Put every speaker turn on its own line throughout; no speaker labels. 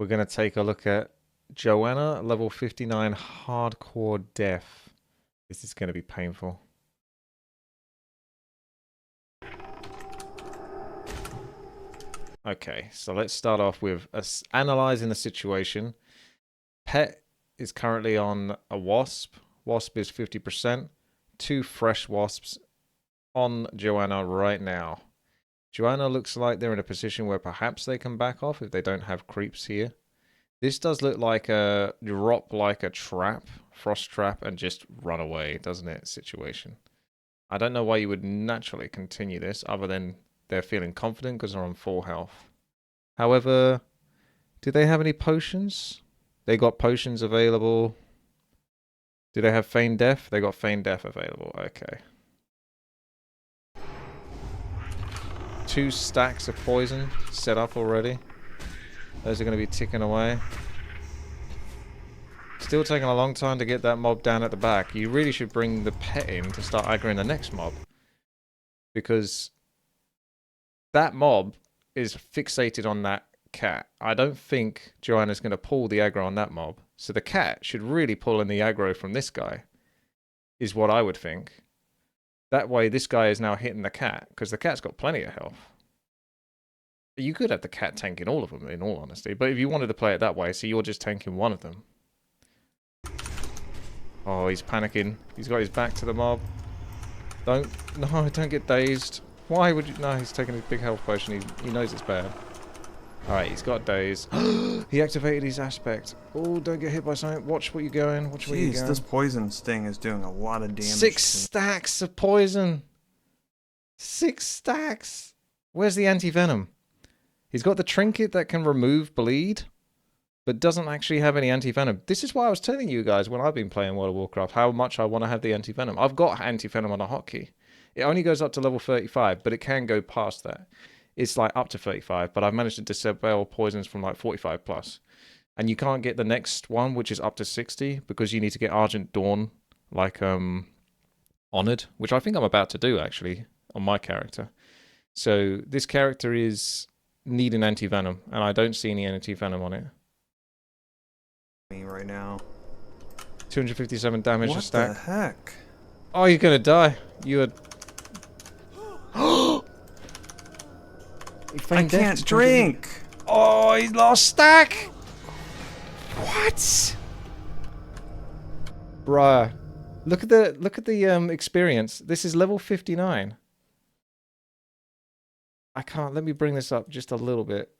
We're going to take a look at Joana, level 59, hardcore death. This is going to be painful. Okay, so let's start off with analyzing the situation. Pet is currently on a wasp. Wasp is 50%. 2 fresh wasps on Joana right now. Joana looks like they're in a position where perhaps they can back off if they don't have creeps here. This does look like a drop like a trap, frost trap, and just run away, doesn't it, situation. I don't know why you would naturally continue this other than they're feeling confident because they're on full health. However, do they have any potions? They got potions available. Do they have Feign Death? They got Feign Death available. Okay. 2 stacks of poison set up already. Those are going to be ticking away. Still taking a long time to get that mob down at the back. You really should bring the pet in to start aggroing the next mob. Because that mob is fixated on that cat. I don't think Joanna's going to pull the aggro on that mob. So the cat should really pull in the aggro from this guy. Is what I would think. That way this guy is now hitting the cat. Because the cat's got plenty of health. You could have the cat tanking all of them, in all honesty. But if you wanted to play it that way, so you're just tanking one of them. Oh, he's panicking. He's got his back to the mob. No, don't get dazed. Why would you? No, he's taking his big health potion. He knows it's bad. Alright, he's got dazed. He activated his aspect. Oh, don't get hit by something. Watch where you're going. Watch where you're going.
This poison sting is doing a lot of damage.
6 stacks of poison. 6 stacks. Where's the anti-venom? He's got the trinket that can remove bleed, but doesn't actually have any anti-venom. This is why I was telling you guys when I've been playing World of Warcraft how much I want to have the anti-venom. I've got anti-venom on a hotkey. It only goes up to level 35, but it can go past that. It's like up to 35, but I've managed to dispel poisons from like 45 plus. And you can't get the next one, which is up to 60, because you need to get Argent Dawn, like Honored, which I think I'm about to do actually on my character. So this character is needing anti-venom, and I don't see any anti-venom on it.
Me right now.
257 damage a stack.
What the heck?
Oh, you're gonna die. You are.
I can't drink.
Oh, he lost stack. What? Bruh. Look at the experience. This is level 59. I can't. Let me bring this up just a little bit.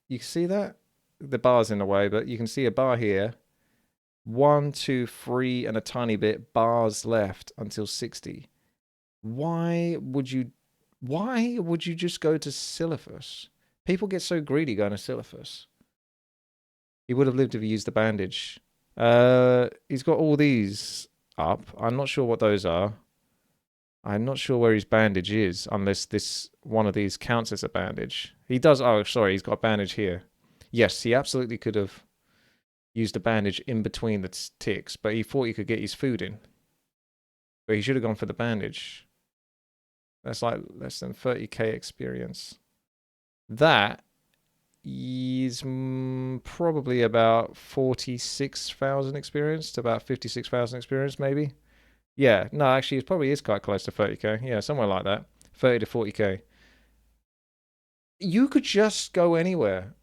You see that? The bar's in the way, but you can see a bar here. 1, 2, 3, and a tiny bit bars left until 60. Why would you just go to Silithus? People get so greedy going to Silithus. He would have lived if he used the bandage. He's got all these up. I'm not sure what those are. I'm not sure where his bandage is, unless this one of these counts as a bandage. He does. Oh, sorry, he's got a bandage here. Yes, he absolutely could have used a bandage in between the ticks, but he thought he could get his food in. But he should have gone for the bandage. That's like less than 30k experience. That is probably about 46,000 experience to about 56,000 experience, maybe. Yeah, no, actually, it probably is quite close to 30k. Yeah, somewhere like that. 30 to 40k. You could just go anywhere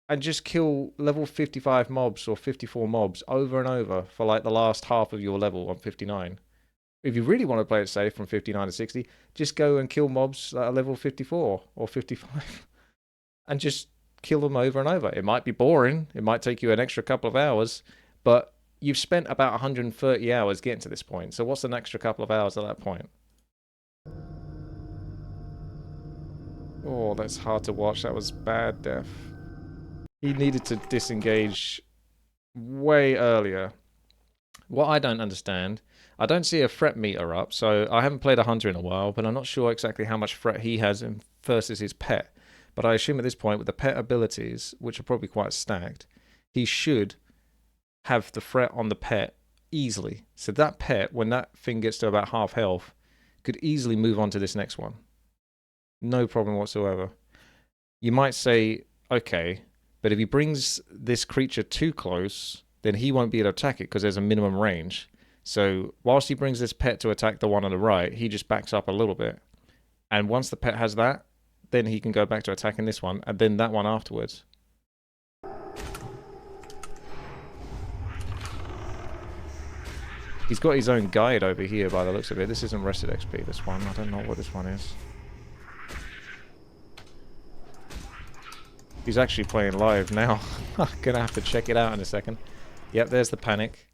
and just kill level 55 mobs or 54 mobs over and over for like the last half of your level on 59. If you really want to play it safe from 59 to 60, just go and kill mobs at level 54 or 55 and just kill them over and over. It might be boring. It might take you an extra couple of hours, but you've spent about 130 hours getting to this point. So what's an extra couple of hours at that point? Oh, that's hard to watch. That was bad death. He needed to disengage way earlier. What I don't understand, I don't see a threat meter up, so I haven't played a hunter in a while, but I'm not sure exactly how much threat he has versus his pet. But I assume at this point, with the pet abilities, which are probably quite stacked, he should have the threat on the pet easily. So that pet, when that thing gets to about half health, could easily move on to this next one. No problem whatsoever. You might say, okay, But if he brings this creature too close, then he won't be able to attack it because there's a minimum range. So whilst he brings this pet to attack the one on the right, he just backs up a little bit. And once the pet has that, then he can go back to attacking this one, and then that one afterwards. He's got his own guide over here by the looks of it. This isn't rested XP, this one. I don't know what this one is. He's actually playing live now. I'm gonna have to check it out in a second. Yep, there's the panic.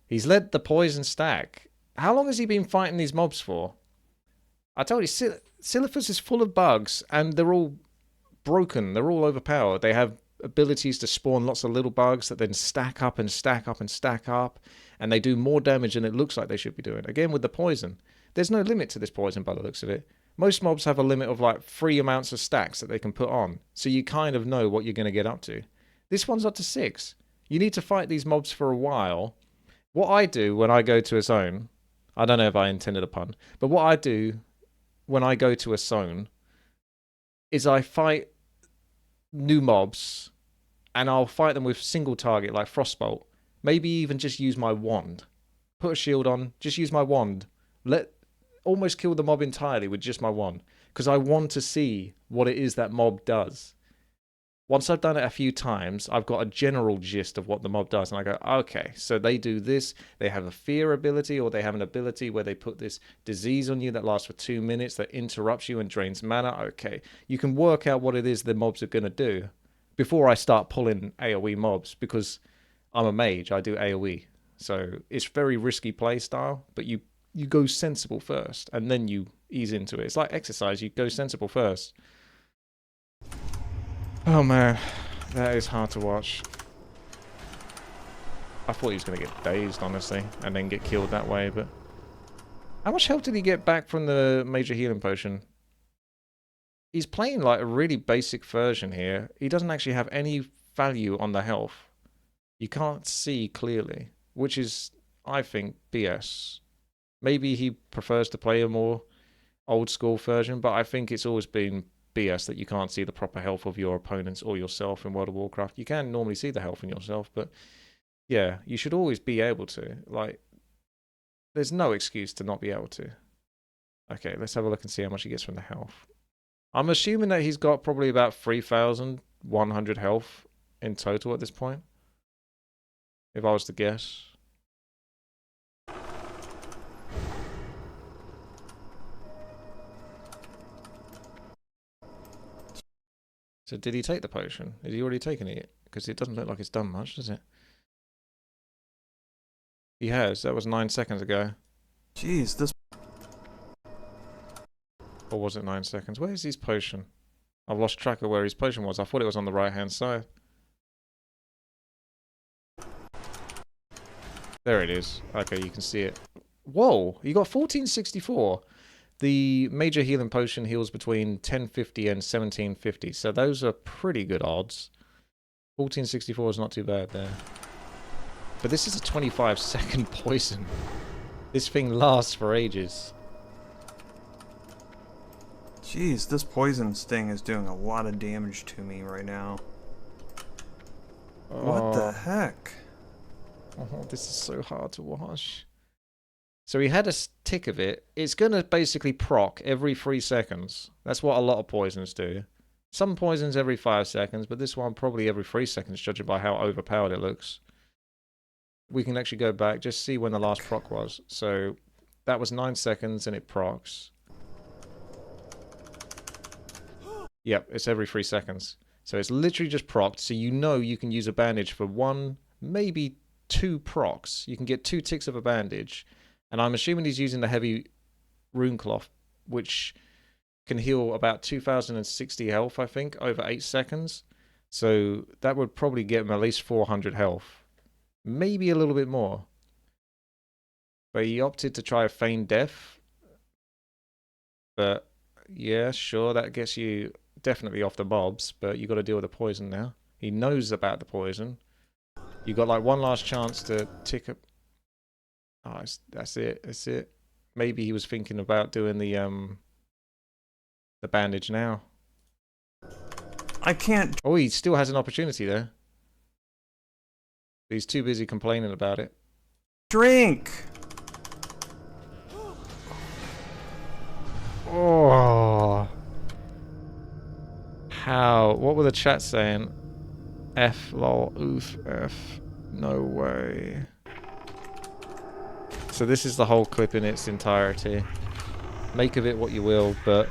He's led the poison stack. How long has he been fighting these mobs for? I told you, Silithus is full of bugs, and they're all broken. They're all overpowered. They have abilities to spawn lots of little bugs that then stack up and stack up and stack up, and they do more damage than it looks like they should be doing. Again, with the poison. There's no limit to this poison by the looks of it. Most mobs have a limit of like 3 amounts of stacks that they can put on, so you kind of know what you're going to get up to. This one's up to 6. You need to fight these mobs for a while. What I do when I go to a zone, I don't know if I intended a pun, but what I do when I go to a zone is I fight new mobs, and I'll fight them with single target like Frostbolt. Maybe even just use my wand. Put a shield on, just use my wand. Almost kill the mob entirely with just my wand. Because I want to see what it is that mob does. Once I've done it a few times, I've got a general gist of what the mob does. And I go, okay, so they do this. They have a fear ability, or they have an ability where they put this disease on you that lasts for 2 minutes, that interrupts you and drains mana. Okay, you can work out what it is the mobs are going to do before I start pulling AoE mobs, because I'm a mage, I do AoE. So it's very risky play style, but you go sensible first, and then you ease into it. It's like exercise, you go sensible first. Oh man, that is hard to watch. I thought he was going to get dazed, honestly, and then get killed that way, but... How much health did he get back from the major healing potion? He's playing like a really basic version here. He doesn't actually have any value on the health. You can't see clearly, which is, I think, BS. Maybe he prefers to play a more old school version, but I think it's always been BS that you can't see the proper health of your opponents or yourself in World of Warcraft. You can normally see the health in yourself, but yeah, you should always be able to. Like, there's no excuse to not be able to. Okay, let's have a look and see how much he gets from the health. I'm assuming that he's got probably about 3,100 health in total at this point, if I was to guess. So did he take the potion? Is he already taken it? Because it doesn't look like it's done much, does it? He has. That was 9 seconds ago.
Jeez, this...
Or was it 9 seconds? Where is his potion? I've lost track of where his potion was. I thought it was on the right-hand side. There it is. Okay, you can see it. Whoa! You got 1464. The major healing potion heals between 1050 and 1750. So those are pretty good odds. 1464 is not too bad there. But this is a 25-second poison. This thing lasts for ages.
Jeez, this poison sting is doing a lot of damage to me right now. What the heck?
Oh, this is so hard to watch. So he had a tick of it. It's going to basically proc every 3 seconds. That's what a lot of poisons do. Some poisons every 5 seconds, but this one probably every 3 seconds, judging by how overpowered it looks. We can actually go back, just see when the last proc was. So that was 9 seconds and it procs. Yep, it's every 3 seconds. So it's literally just procced, so you know you can use a bandage for 1, maybe 2 procs. You can get 2 ticks of a bandage. And I'm assuming he's using the heavy rune cloth, which can heal about 2060 health, I think, over 8 seconds. So that would probably get him at least 400 health. Maybe a little bit more. But he opted to try a feign death. But yeah, sure, that gets you definitely off the mobs, but you got to deal with the poison now. He knows about the poison. You got like one last chance to tick up. Oh, that's it. That's it. Maybe he was thinking about doing the bandage now.
I can't
Oh, he still has an opportunity there. He's too busy complaining about it.
drink.
Oh. How? What were the chat saying? F lol oof F. No way. So this is the whole clip in its entirety. Make of it what you will, but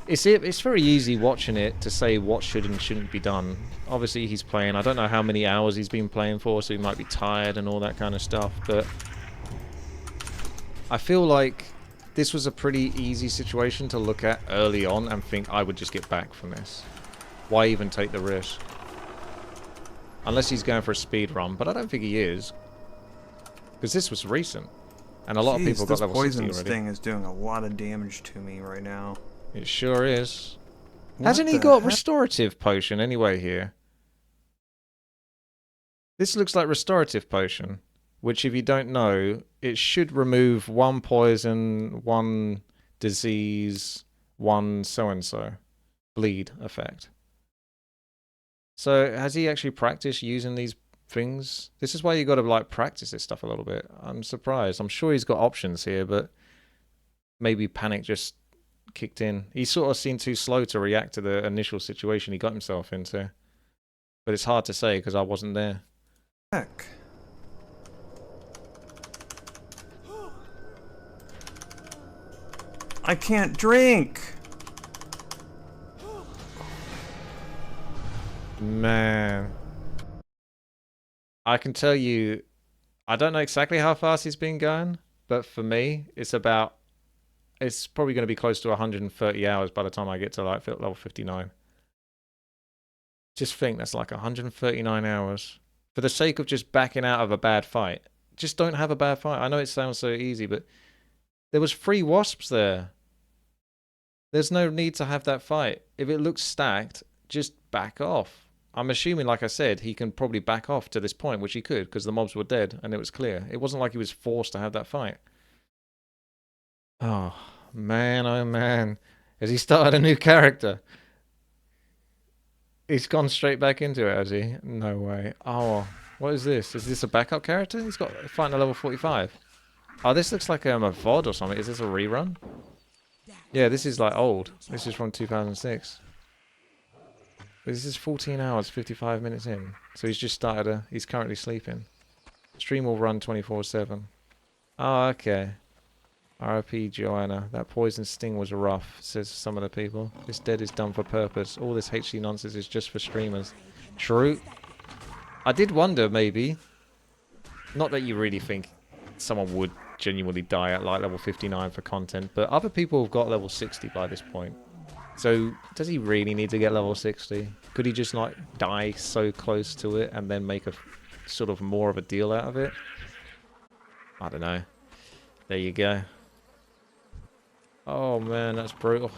it's very easy watching it to say what should and shouldn't be done. Obviously he's playing. I don't know how many hours he's been playing for, so he might be tired and all that kind of stuff, but I feel like this was a pretty easy situation to look at early on and think I would just get back from this. Why even take the risk? Unless he's going for a speed run, but I don't think he is. Because this was recent. And a lot of people got level 60 already.
This poison sting is doing a lot of damage to me right now.
It sure is.
What
Hasn't he
the
got
heck?
restorative potion anyway here? This looks like restorative potion. Which if you don't know, it should remove 1 poison, 1 disease, 1 so-and-so. Bleed effect. So has he actually practiced using these things? This is why you got to like practice this stuff a little bit. I'm surprised. I'm sure he's got options here, but maybe panic just kicked in. He sort of seemed too slow to react to the initial situation he got himself into. But it's hard to say because I wasn't there.
Heck. I can't drink.
Man. I can tell you, I don't know exactly how fast he's been going, but for me, it's probably going to be close to 130 hours by the time I get to like level 59. Just think that's like 139 hours. For the sake of just backing out of a bad fight. Just don't have a bad fight. I know it sounds so easy, but there was 3 wasps there. There's no need to have that fight. If it looks stacked, just back off. I'm assuming, like I said, he can probably back off to this point, which he could, because the mobs were dead and it was clear. It wasn't like he was forced to have that fight. Oh, man. Has he started a new character? He's gone straight back into it, has he? No way. Oh, what is this? Is this a backup character? He's got fighting a level 45. Oh, this looks like a VOD or something. Is this a rerun? Yeah, this is like old. This is from 2006. This is 14 hours, 55 minutes in. So he's just started he's currently sleeping. Stream will run 24/7. Oh, okay. RIP Joana. That poison sting was rough, says some of the people. This dead is done for purpose. All this HC nonsense is just for streamers. True. I did wonder, maybe. Not that you really think someone would genuinely die at like level 59 for content, but other people have got level 60 by this point. So, does he really need to get level 60? Could he just like die so close to it and then make a sort of more of a deal out of it? I don't know. There you go. Oh man, that's brutal.